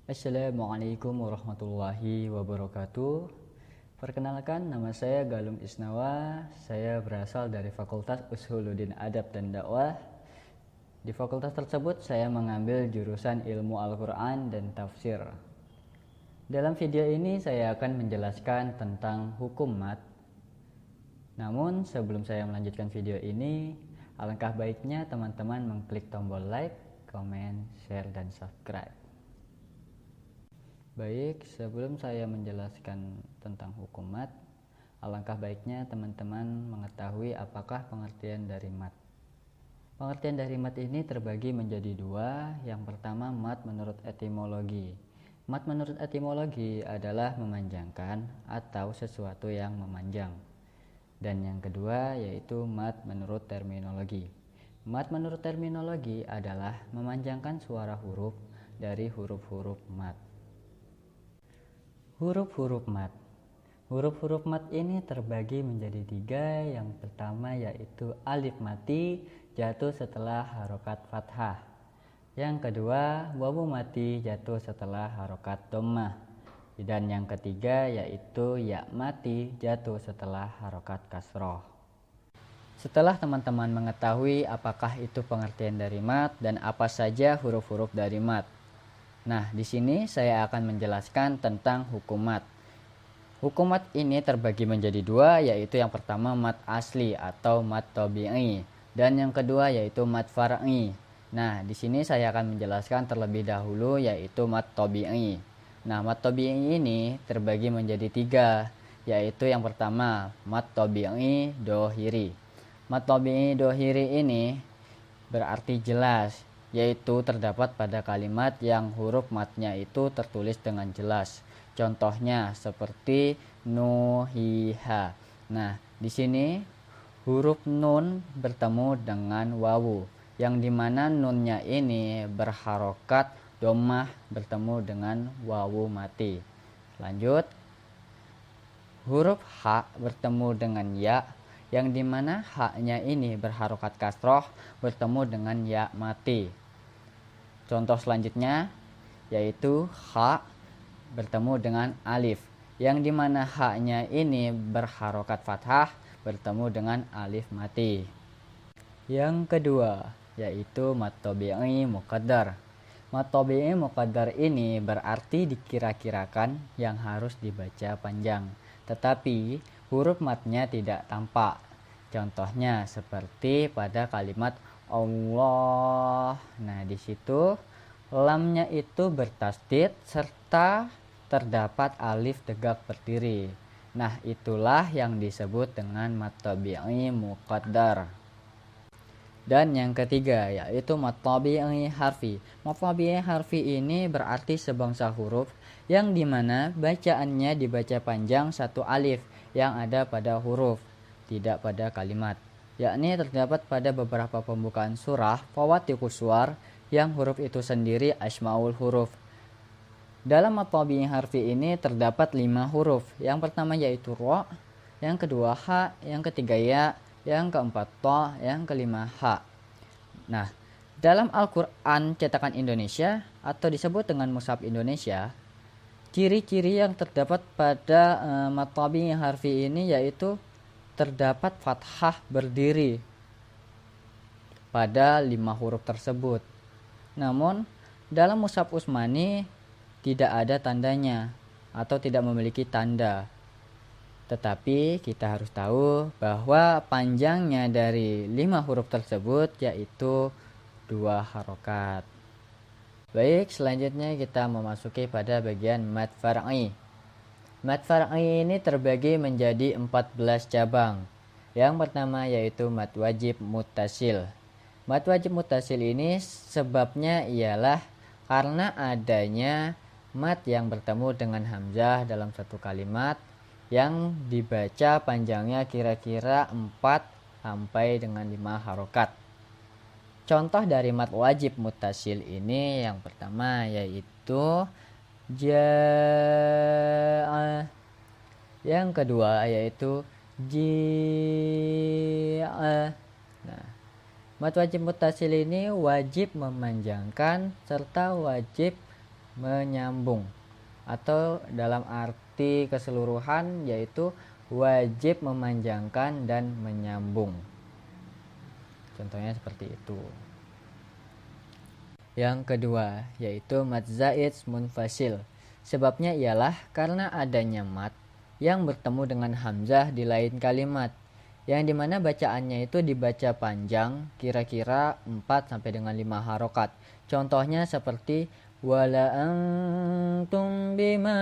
Assalamualaikum warahmatullahi wabarakatuh. Perkenalkan, nama saya Galum Isnawa. Saya berasal dari Fakultas Usuluddin Adab dan Dakwah. Di fakultas tersebut saya mengambil jurusan Ilmu Al-Quran dan Tafsir. Dalam video ini saya akan menjelaskan tentang hukum mat. Namun sebelum saya melanjutkan video ini, alangkah baiknya teman-teman mengklik tombol like, comment, share, dan subscribe. Baik, sebelum saya menjelaskan tentang hukum mat, alangkah baiknya teman-teman mengetahui apakah pengertian dari mat. Pengertian dari mat ini terbagi menjadi dua. Yang pertama, mat menurut etimologi. Mat menurut etimologi adalah memanjangkan atau sesuatu yang memanjang. Dan yang kedua yaitu mat menurut terminologi. Mat menurut terminologi adalah memanjangkan suara huruf dari huruf-huruf mat. Huruf-huruf mat. Huruf-huruf mat ini terbagi menjadi tiga. Yang pertama yaitu alif mati jatuh setelah harokat fathah. Yang kedua wawu mati jatuh setelah harokat dhammah. Dan yang ketiga yaitu ya mati jatuh setelah harokat kasroh. Setelah teman-teman mengetahui apakah itu pengertian dari mat dan apa saja huruf-huruf dari mat, nah, di sini saya akan menjelaskan tentang hukum mat. Hukum mat ini terbagi menjadi dua, yaitu yang pertama mat asli atau mat tabi'i, dan yang kedua yaitu mat far'i. Nah, di sini saya akan menjelaskan terlebih dahulu yaitu mat tabi'i. Nah, mat tabi'i ini terbagi menjadi tiga, yaitu yang pertama mat tabi'i dohiri. Mat tabi'i dohiri ini berarti jelas, yaitu terdapat pada kalimat yang huruf matnya itu tertulis dengan jelas. Contohnya seperti nuhiha. Nah, di sini huruf nun bertemu dengan wawu, yang dimana nunnya ini berharokat dhammah bertemu dengan wawu mati. Lanjut, huruf ha bertemu dengan ya, yang dimana haknya ini berharokat kasroh bertemu dengan ya mati. Contoh selanjutnya yaitu ha bertemu dengan alif, yang dimana haknya ini berharokat fathah bertemu dengan alif mati. Yang kedua yaitu mat tabi'i muqaddar. Mat tabi'i muqaddar ini berarti dikira-kirakan yang harus dibaca panjang, tetapi huruf matnya tidak tampak. Contohnya seperti pada kalimat Allah. Nah, di situ lamnya itu bertasdid serta terdapat alif tegak berdiri. Nah, itulah yang disebut dengan mat tabi'i muqaddar. Dan yang ketiga yaitu mat tabi'i harfi. Mat tabi'i harfi ini berarti sebangsa huruf yang dimana bacaannya dibaca panjang satu alif yang ada pada huruf, tidak pada kalimat, yakni terdapat pada beberapa pembukaan surah fawatiqus suwar yang huruf itu sendiri asmaul huruf. Dalam mat tabi'i harfi ini terdapat 5 huruf. Yang pertama yaitu ro, yang kedua ha, yang ketiga ya, yang keempat to, yang kelima ha. Nah, dalam Al-Quran cetakan Indonesia atau disebut dengan Mushaf Indonesia, ciri-ciri yang terdapat pada mat tabi'i harfi ini yaitu terdapat fathah berdiri pada 5 huruf tersebut. Namun dalam Mushaf Utsmani tidak ada tandanya atau tidak memiliki tanda. Tetapi kita harus tahu bahwa panjangnya dari 5 huruf tersebut yaitu 2 harokat. Baik, selanjutnya kita memasuki pada bagian mat far'i. Mat far'i ini terbagi menjadi 14 cabang. Yang pertama yaitu mat wajib muttasil. Mat wajib muttasil ini sebabnya ialah karena adanya mat yang bertemu dengan hamzah dalam satu kalimat yang dibaca panjangnya kira-kira 4 sampai dengan 5 harokat. Contoh dari mat wajib muttasil ini yang pertama yaitu ja'a. Yang kedua yaitu ji'a. Nah, mat wajib muttasil ini wajib memanjangkan serta wajib menyambung, atau dalam arti keseluruhan yaitu wajib memanjangkan dan menyambung. Contohnya seperti itu. Yang kedua yaitu mad zaid munfasil. Sebabnya ialah karena adanya mad yang bertemu dengan hamzah di lain kalimat, yang dimana bacaannya itu dibaca panjang, kira-kira 4 sampai dengan 5 harokat. Contohnya seperti wala antum bima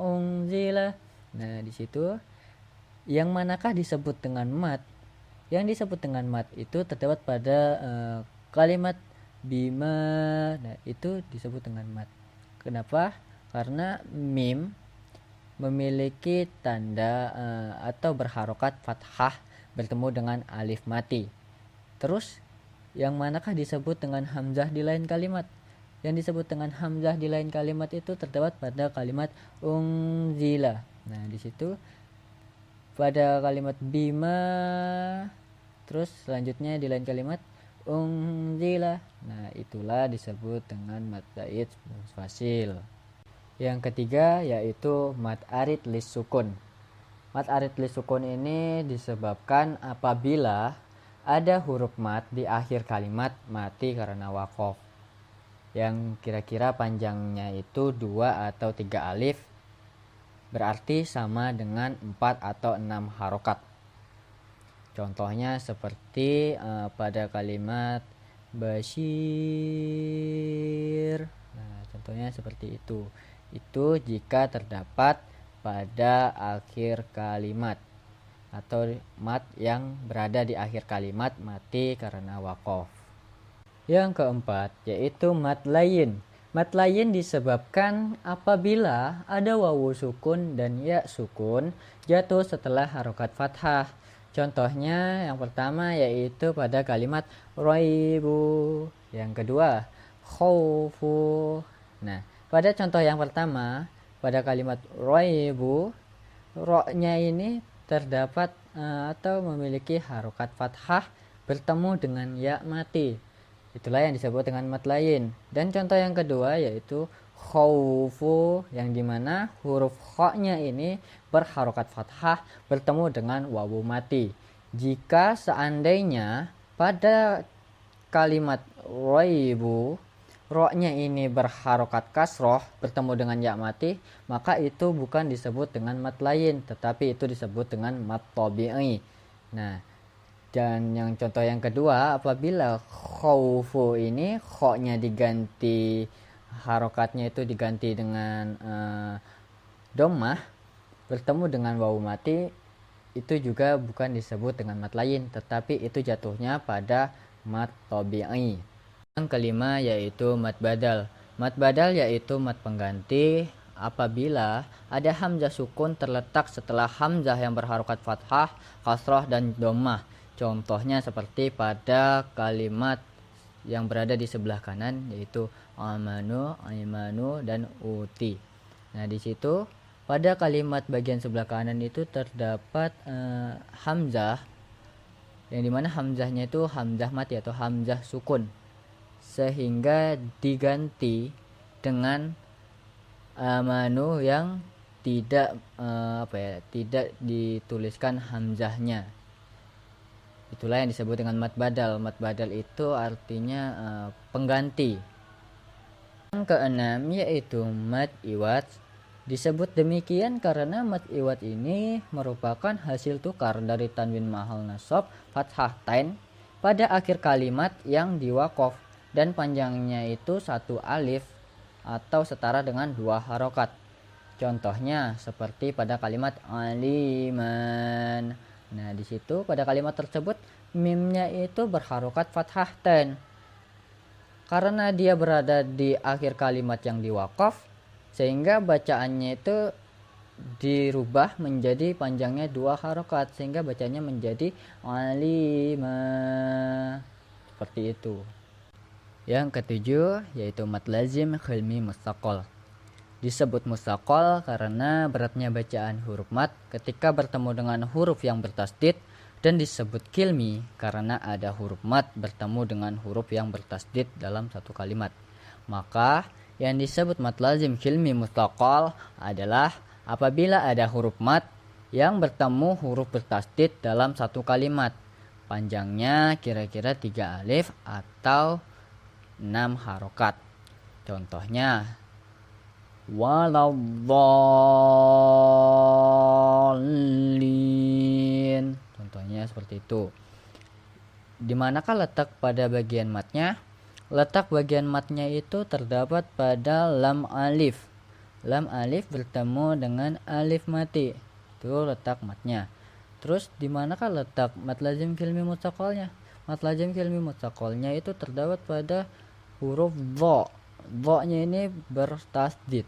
unzila. Nah, di situ yang manakah disebut dengan mad? Yang disebut dengan mad itu terdapat pada kalimat bima. Nah, itu disebut dengan mad. Kenapa? Karena mim memiliki tanda atau berharokat fathah bertemu dengan alif mati. Terus yang manakah disebut dengan hamzah di lain kalimat? Yang disebut dengan hamzah di lain kalimat itu terdapat pada kalimat unzila. Nah, di situ pada kalimat bima, terus selanjutnya di lain kalimat unzila. Nah, itulah disebut dengan mad zaid munfasil. Yang ketiga yaitu mad arid lis sukun. Mad arid lis sukun ini disebabkan apabila ada huruf mad di akhir kalimat mati karena waqaf, yang kira-kira panjangnya itu 2 atau 3 alif, berarti sama dengan 4 atau 6 harokat. Contohnya seperti pada kalimat basyir. Nah, contohnya seperti itu. Itu jika terdapat pada akhir kalimat atau mad yang berada di akhir kalimat mati karena waqaf. Yang keempat yaitu mad layin. Mad layin disebabkan apabila ada wawu sukun dan ya sukun jatuh setelah harokat fathah. Contohnya yang pertama yaitu pada kalimat raibu, yang kedua khaufu. Nah, pada contoh yang pertama pada kalimat raibu, ro-nya ini terdapat atau memiliki harokat fathah bertemu dengan ya mati. Itulah yang disebut dengan mad layin. Dan contoh yang kedua yaitu khaufu, yang dimana huruf kho-nya ini berharokat fathah bertemu dengan wawu mati. Jika seandainya pada kalimat raibu ro-nya ini berharokat kasroh bertemu dengan ya mati, maka itu bukan disebut dengan mad layin, tetapi itu disebut dengan mad tabi'i. Nah, dan yang contoh yang kedua, apabila khaufu ini kho-nya diganti, harokatnya itu diganti dengan dhammah bertemu dengan wawu mati, itu juga bukan disebut dengan mad layin, tetapi itu jatuhnya pada mad tabi'i. Yang kelima yaitu mad badal. Mad badal yaitu mad pengganti apabila ada hamzah sukun terletak setelah hamzah yang berharokat fathah, kasroh, dan dhammah. Contohnya seperti pada kalimat yang berada di sebelah kanan yaitu amanu, aimanu, dan uti. Nah, di situ pada kalimat bagian sebelah kanan itu terdapat hamzah, yang dimana hamzahnya itu hamzah mati atau hamzah sukun, sehingga diganti dengan amanu yang tidak tidak dituliskan hamzahnya. Itulah yang disebut dengan mad badal. Mad badal itu artinya pengganti. Yang keenam yaitu mad iwad. Disebut demikian karena mad iwad ini merupakan hasil tukar dari tanwin mahal nasab fathah tain pada akhir kalimat yang diwaqaf, dan panjangnya itu 1 alif atau setara dengan 2 harokat. Contohnya seperti pada kalimat aliman. Nah, di situ pada kalimat tersebut mimnya itu berharokat fathah tain. Karena dia berada di akhir kalimat yang diwaqaf, sehingga bacaannya itu dirubah menjadi panjangnya 2 harokat, sehingga bacanya menjadi alima. Seperti itu. Yang ketujuh yaitu mad lazim khilmi mustaqol. Disebut mustaqol karena beratnya bacaan huruf mad ketika bertemu dengan huruf yang bertasdid, dan disebut kilmi karena ada huruf mad bertemu dengan huruf yang bertasdid dalam satu kalimat. Maka Yang disebut mad lazim hilmi mustaqal adalah apabila ada huruf mad yang bertemu huruf bertasdid dalam satu kalimat. Panjangnya kira-kira 3 alif atau 6 harokat. Contohnya waladdallin. Contohnya seperti itu. Di manakah letak pada bagian matnya? Letak bagian matnya itu terdapat pada lam alif. Lam alif bertemu dengan alif mati. Itu letak matnya. Terus di manakah letak mad lazim hilmi mustaqalnya? Mad lazim hilmi mustaqalnya itu terdapat pada huruf dha. Dha-nya ini bertasdid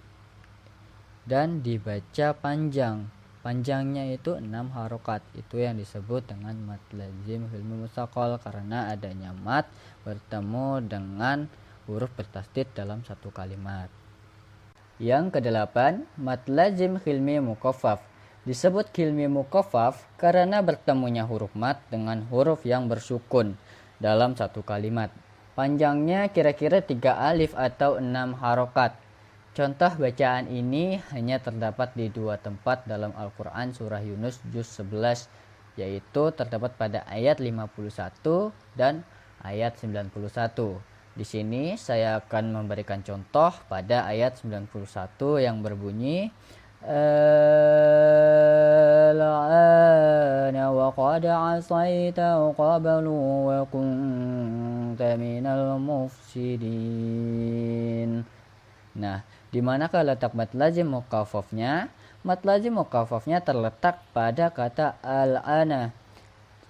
dan dibaca panjang. Panjangnya itu 6 harokat. Itu yang disebut dengan mad lazim hilmi mustaqal karena adanya mad bertemu dengan huruf bertasdid dalam satu kalimat. Yang kedelapan, mad lazim hilmi mukaffaf. Disebut hilmi mukaffaf karena bertemunya huruf mad dengan huruf yang bersukun dalam satu kalimat. Panjangnya kira-kira 3 alif atau 6 harokat. Contoh bacaan ini hanya terdapat di 2 tempat dalam Al-Quran surah Yunus juz 11, yaitu terdapat pada ayat 51 dan ayat 91. Di sini saya akan memberikan contoh pada ayat 91 yang berbunyi al-ana wa qad asaita qablu wa kunta minal mufsidin. Nah, di manakah letak mad lazim mukaffafnya? Mad lazim mukaffafnya terletak pada kata al-ana.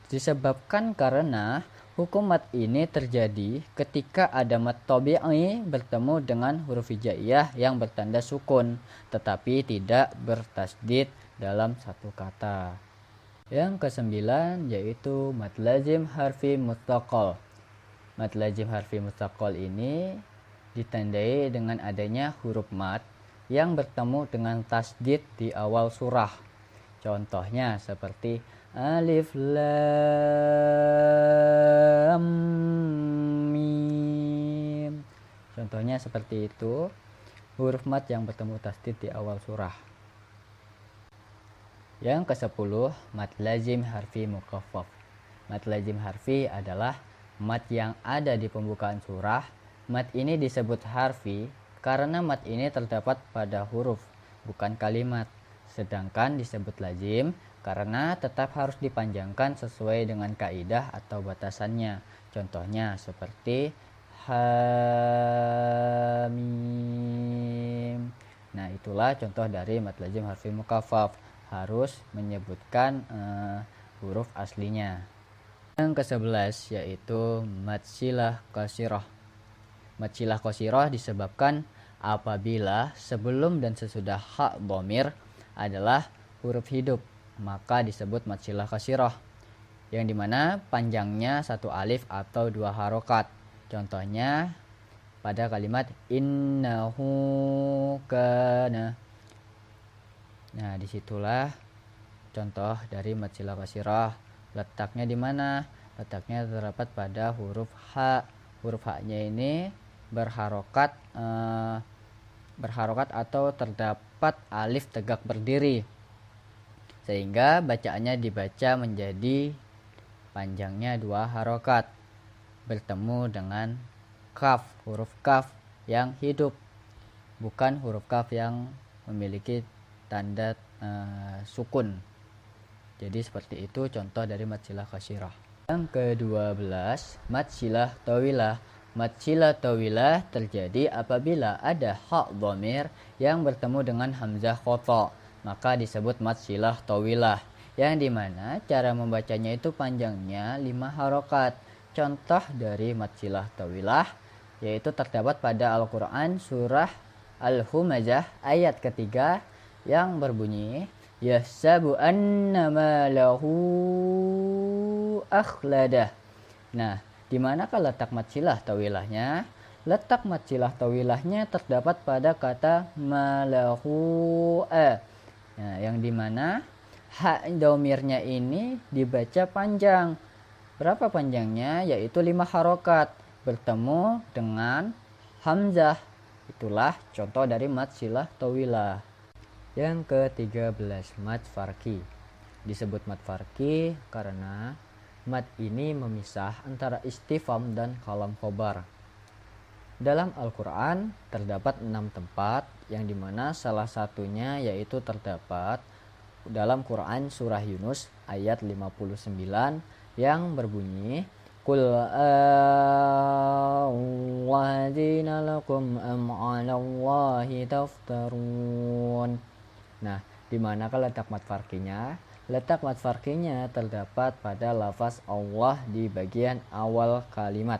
Disebabkan karena hukum mad ini terjadi ketika ada mad tabi'i bertemu dengan huruf hijaiyah yang bertanda sukun, tetapi tidak bertasdid dalam satu kata. Yang kesembilan yaitu mad lazim harfi mustaqal. Mad lazim harfi mustaqal ini ditandai dengan adanya huruf mad yang bertemu dengan tasdid di awal surah. Contohnya seperti alif lam mim. Contohnya seperti itu, huruf mad yang bertemu tasdid di awal surah. Yang ke-10, mad lazim harfi mukaffaf. Mad lazim harfi adalah mad yang ada di pembukaan surah. Mad ini disebut harfi karena mad ini terdapat pada huruf, bukan kalimat. Sedangkan disebut lazim karena tetap harus dipanjangkan sesuai dengan kaidah atau batasannya. Contohnya seperti hamim. Nah, itulah contoh dari mad lazim harfi mukaffaf, harus menyebutkan huruf aslinya. Yang ke-11 yaitu mad silah qasirah. Mad silah qasirah disebabkan apabila sebelum dan sesudah ha dhamir adalah huruf hidup, maka disebut mad silah qasirah, yang dimana panjangnya 1 alif atau 2 harokat. Contohnya pada kalimat innahu kana. Nah, disitulah contoh dari mad silah qasirah. Letaknya di mana? Letaknya terdapat pada huruf ha. Huruf ha-nya ini berharokat atau terdapat alif tegak berdiri, sehingga bacaannya dibaca menjadi panjangnya 2 harokat bertemu dengan kaf, huruf kaf yang hidup, bukan huruf kaf yang memiliki tanda sukun. Jadi seperti itu contoh dari mad silah qasirah. Yang ke-12, mad silah tawilah. Mad silah tawilah terjadi apabila ada ha dhamir yang bertemu dengan hamzah qata, maka disebut mad silah tawilah, yang dimana cara membacanya itu panjangnya 5 harokat. Contoh dari mad silah tawilah yaitu terdapat pada Al-Quran surah Al-Humazah ayat ketiga yang berbunyi yahsabu annama lahu akhladah. Nah, di manakah letak mad silah tawilahnya? Letak mad silah tawilahnya terdapat pada kata malahu a. Nah, yang dimana ha domirnya ini dibaca panjang. Berapa panjangnya? Yaitu 5 harokat bertemu dengan hamzah. Itulah contoh dari mad silah tawilah. Yang ke-13, mad farqi. Disebut mad farqi karena mad ini memisah antara istifham dan kalam khobar. Dalam Al-Quran terdapat 6 tempat yang dimana salah satunya yaitu terdapat dalam Quran surah Yunus ayat 59 yang berbunyi Qul awadzina lakum am 'alallahi taftarun. Nah, di manakah letak mad farqinya? Letak mad farqinya terdapat pada lafaz Allah di bagian awal kalimat,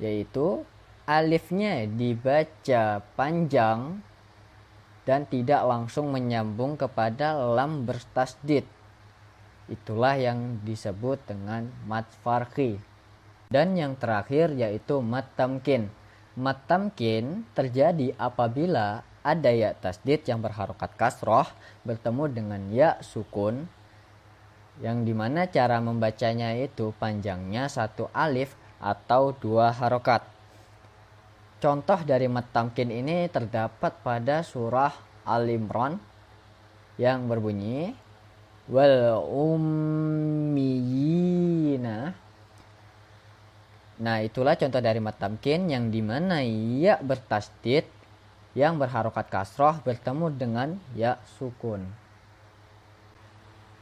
yaitu alifnya dibaca panjang dan tidak langsung menyambung kepada lam bertasdid. Itulah yang disebut dengan mad farqi. Dan yang terakhir yaitu mad tamkin. Mad tamkin terjadi apabila ada ya tasdid yang berharokat kasroh bertemu dengan ya sukun, yang dimana cara membacanya itu panjangnya 1 alif atau 2 harokat. Contoh dari mad tamkin ini terdapat pada surah Al-Imran yang berbunyi wal ummiyina. Nah, itulah contoh dari mad tamkin yang dimana ya bertasdid yang berharokat kasroh bertemu dengan ya sukun.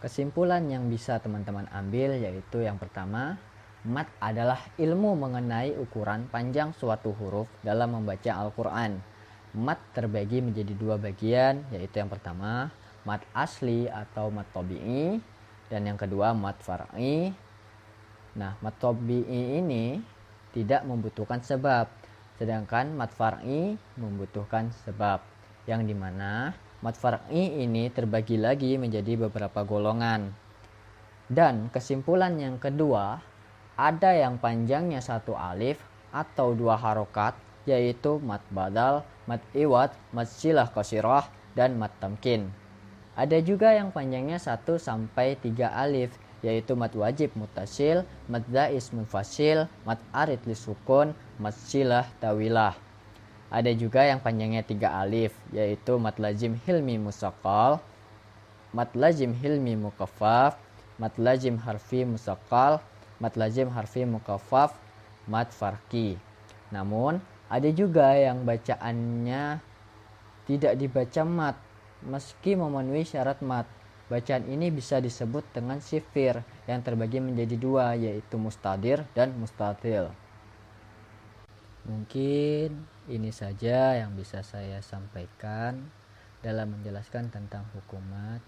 Kesimpulan yang bisa teman-teman ambil yaitu yang pertama, mad adalah ilmu mengenai ukuran panjang suatu huruf dalam membaca Al-Quran. Mad terbagi menjadi 2 bagian, yaitu yang pertama mad asli atau mad tabi'i, dan yang kedua mad far'i. Nah, mad tabi'i ini tidak membutuhkan sebab, sedangkan mad far'i membutuhkan sebab, yang dimana mad far'i ini terbagi lagi menjadi beberapa golongan. Dan kesimpulan yang kedua, ada yang panjangnya 1 alif atau 2 harokat, yaitu mad badal, mad iwad, mad silah qasirah, dan mad tamkin. Ada juga yang panjangnya 1 sampai 3 alif, yaitu mad wajib mutasil, mad zais munfasil, mad arid lisukun, mad silah tawilah. Ada juga yang panjangnya 3 alif, yaitu mad lazim hilmi musaqqal, mad lazim hilmi mukaffaf, mad lazim harfi musaqqal, mad lazim harfi mukaffaf, mad farqi. Namun ada juga yang bacaannya tidak dibaca mad meski memenuhi syarat mad. Bacaan ini bisa disebut dengan sifir yang terbagi menjadi 2, yaitu mustadir dan mustatil. Mungkin ini saja yang bisa saya sampaikan dalam menjelaskan tentang hukum mad.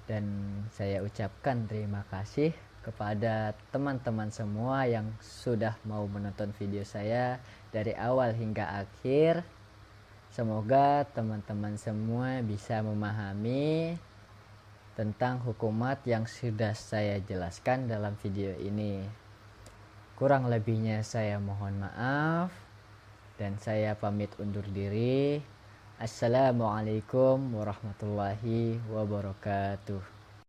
Dan saya ucapkan terima kasih kepada teman-teman semua yang sudah mau menonton video saya dari awal hingga akhir. Semoga teman-teman semua bisa memahami tentang hukum mad yang sudah saya jelaskan dalam video ini. Kurang lebihnya saya mohon maaf dan saya pamit undur diri. Assalamualaikum warahmatullahi wabarakatuh.